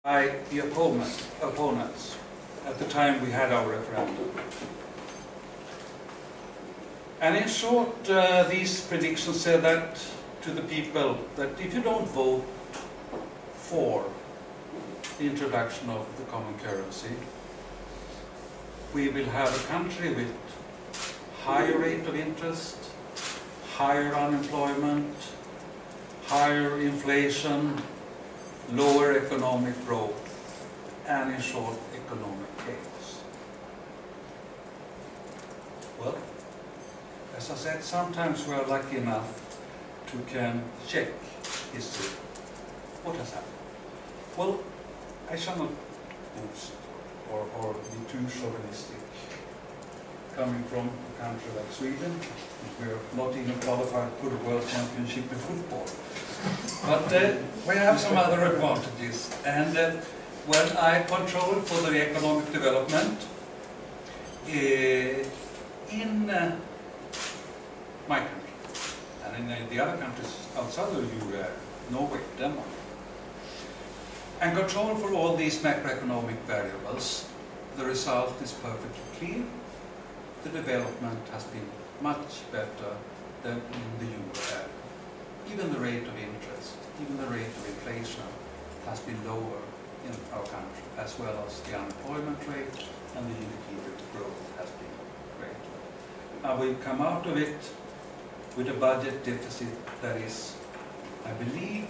by the opponents at the time we had our referendum. And in short, these predictions said that to the people that if you don't vote for the introduction of the common currency, we will have a country with higher rate of interest, higher unemployment, higher inflation, lower economic growth, and in short, economic chaos. Well, as I said, sometimes we are lucky enough to can check history. What has happened? Well, I shall not boast or be too chauvinistic. Coming from a country like Sweden, we are not even qualified for the World Championship in football. But we have some other advantages. And when I control for the economic development in my country and in the other countries outside of the EU, Norway, Denmark, and control for all these macroeconomic variables, the result is perfectly clear. The development has been much better than in the euro area. Even the rate of interest, even the rate of inflation has been lower in our country, as well as the unemployment rate and the GDP growth has been greater. Now we've come out of it with a budget deficit that is, I believe,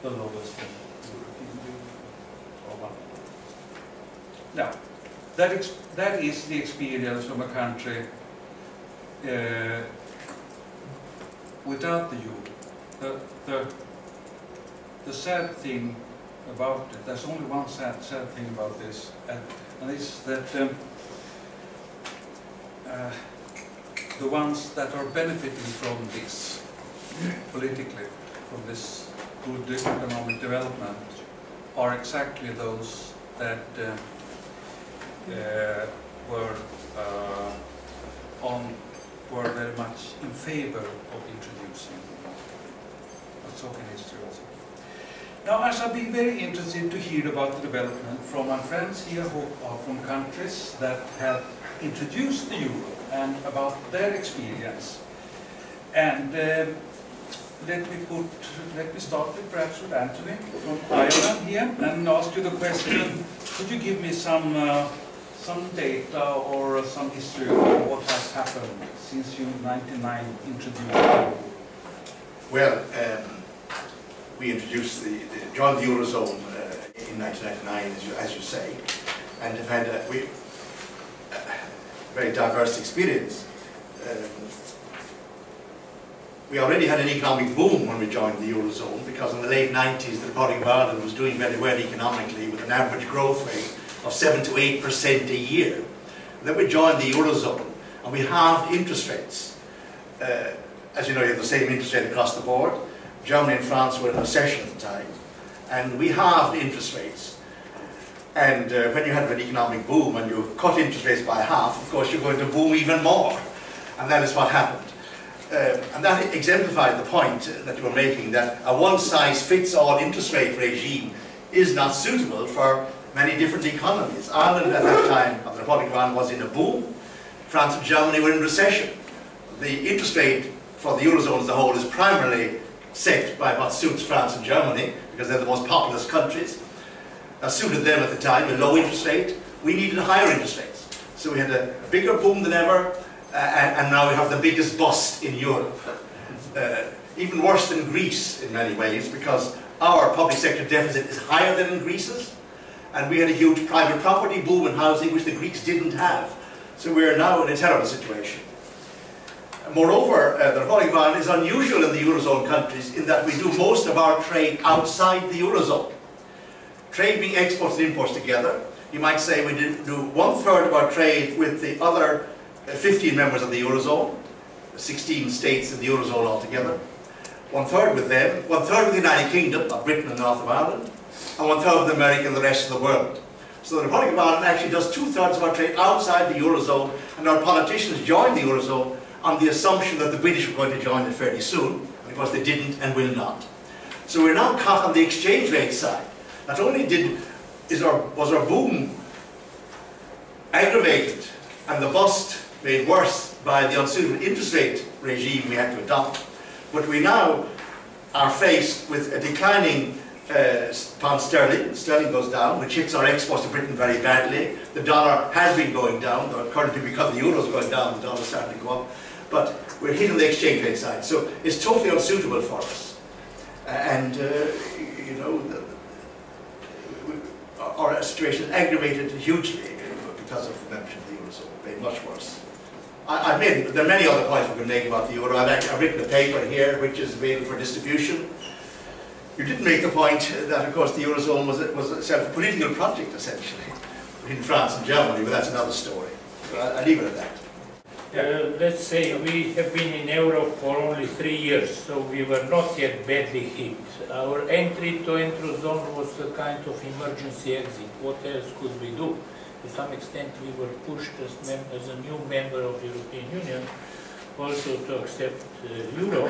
the lowest in the European Union, or one of the lowest. Now, that is the experience from a country without the euro. The sad thing about it, there's only one sad thing about this, and it's that the ones that are benefiting from this politically, from this good economic development, are exactly those that were very much in favor of introducing. Let's talk in history also. Now I shall be very interested to hear about the development from my friends here who are from countries that have introduced the euro and about their experience. And let me start with perhaps with Anthony from Ireland here and ask you the question, could you give me some data or some history of what has happened since you in 1999 introduced the euro? Well, we introduced joined the Eurozone in 1999, as you say, and have had a very diverse experience. We already had an economic boom when we joined the Eurozone, because in the late 90s the Republic of Ireland was doing very well economically with an average growth rate of 7 to 8% a year. And then we joined the Eurozone and we halved interest rates. As you know, you have the same interest rate across the board. Germany and France were in recession at the time, and we halved interest rates. And when you have an economic boom and you cut interest rates by half, of course you're going to boom even more. And that is what happened. And that exemplified the point that you were making, that a one-size-fits-all interest rate regime is not suitable for many different economies. Ireland at that time, the Republic of Ireland, was in a boom. France and Germany were in recession. The interest rate for the Eurozone as a whole is primarily set by what suits France and Germany, because they're the most populous countries. That suited them at the time, a low interest rate. We needed higher interest rates. So we had a bigger boom than ever, and now we have the biggest bust in Europe. Even worse than Greece in many ways, because our public sector deficit is higher than in Greece's, and we had a huge private property boom in housing, which the Greeks didn't have. So we are now in a terrible situation. Moreover, the Republic of Ireland is unusual in the Eurozone countries in that we do most of our trade outside the Eurozone. Trade being exports and imports together. You might say we do 1/3 of our trade with the other 15 members of the Eurozone, 16 states in the Eurozone altogether. 1/3 with them, 1/3 with the United Kingdom, of Britain and North of Ireland, and 1/3 with America and the rest of the world. So the Republic of Ireland actually does 2/3 of our trade outside the Eurozone, and our politicians join the Eurozone on the assumption that the British were going to join it fairly soon, and of course they didn't and will not. So we're now caught on the exchange rate side. Not only did was our boom aggravated and the bust made worse by the unsuitable interest rate regime we had to adopt. But we now are faced with a declining pound sterling. Sterling goes down, which hits our exports to Britain very badly. The dollar has been going down, though currently because the euro is going down, the dollar is starting to go up. But we're hitting the exchange rate side, so it's totally unsuitable for us. You know, our situation is aggravated hugely because of the membership of the Eurozone, made much worse. There are many other points we can make about the euro. I've written a paper here which is available for distribution. You didn't make the point that, of course, the Eurozone was a self-political project, essentially, in France and Germany, but that's another story. So I'll leave it at that. Let's say we have been in euro for only 3 years, so we were not yet badly hit. Our entry to Eurozone was a kind of emergency exit. What else could we do? To some extent we were pushed as a new member of the European Union also to accept euro.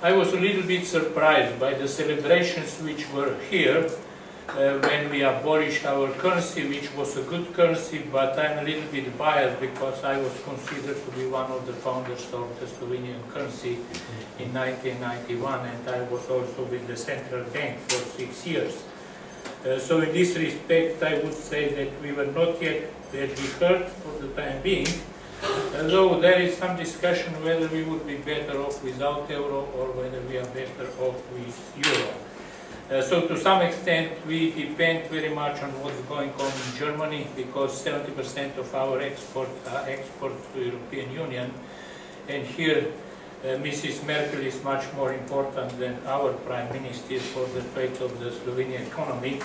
I was a little bit surprised by the celebrations which were here when we abolished our currency, which was a good currency, but I'm a little bit biased because I was considered to be one of the founders of the Slovenian currency in 1991, and I was also with the central bank for 6 years. So in this respect, I would say that we were not yet badly hurt for the time being, although there is some discussion whether we would be better off without euro or whether we are better off with euro. So to some extent we depend very much on what's going on in Germany, because 70% of our exports are exports to European Union, and here Mrs. Merkel is much more important than our Prime Minister for the fate of the Slovenian economy.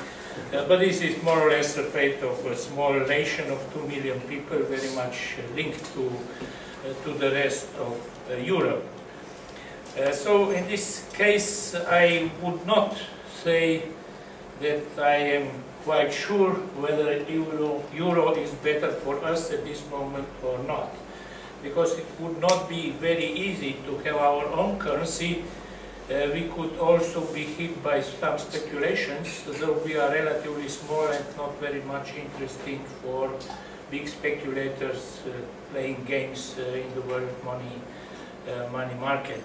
But this is more or less the fate of a small nation of 2 million people, very much linked to the rest of Europe. So in this case I would not say that I am quite sure whether euro is better for us at this moment or not, because it would not be very easy to have our own currency. We could also be hit by some speculations, though we are relatively small and not very much interesting for big speculators playing games in the world money market.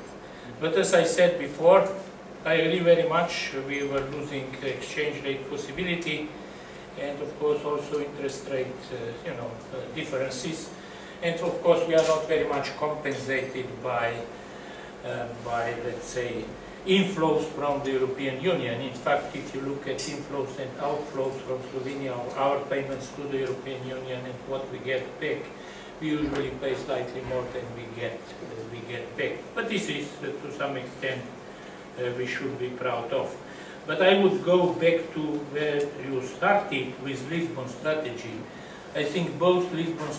But as I said before, I agree very much. We were losing exchange rate possibility, and of course also interest rate differences. And of course we are not very much compensated by let's say, inflows from the European Union. In fact, if you look at inflows and outflows from Slovenia, our payments to the European Union and what we get back, we usually pay slightly more than we get back. But this is, to some extent, we should be proud of. But I would go back to where you started with Lisbon strategy. I think both Lisbon